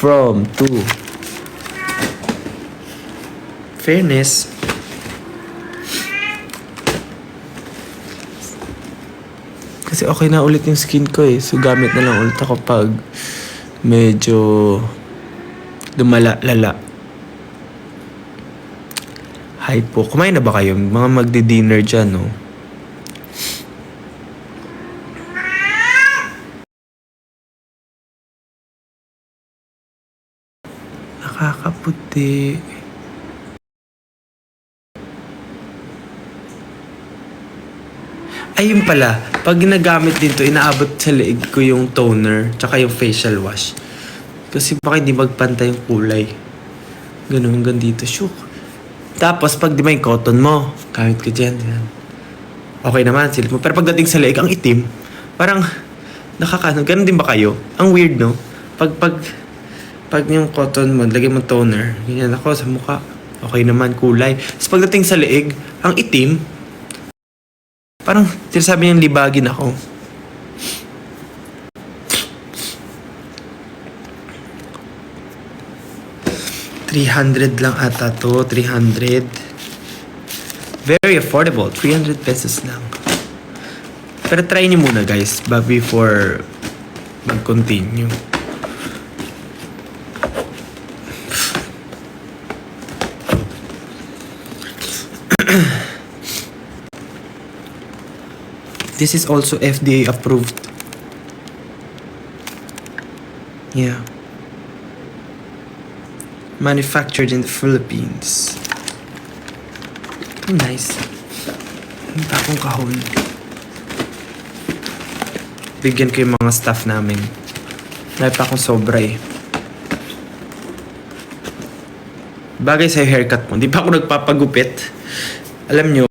from to. Fairness. Kasi okay na ulit yung skin ko eh. So gamit na lang ulit ako pag medyo lala. Hi po. Kumain na ba kayo? Mga magdi-dinner dyan, no? Nakakaputi. Ayun pala, pag ginagamit din to, inaabot sa leeg ko yung toner tsaka yung facial wash. Kasi baka hindi magpantay yung kulay. Ganun hanggang dito, shook. Tapos pag di ba yung cotton mo, gamit ko dyan. Yan. Okay naman, silip mo. Pero pagdating sa leeg, ang itim. Parang nakakano. Ganun din ba kayo? Ang weird, no? Pag yung cotton mo, lagay mo toner. Ganyan ako sa mukha. Okay naman, kulay. Tapos pagdating sa leeg, ang itim. Parang sinasabi niyang libagin ako. $300 lang ata to. 300. Very affordable. 300 pesos lang. Pero try niyo muna guys. Before mag-continue. This is also FDA approved. Yeah. Manufactured in the Philippines. Nice. Ang takong kahon. Bigyan ko yung mga staff namin. May pa akong sobra eh. Bagay sa haircut mo. Di pa ako nagpapagupit. Alam nyo,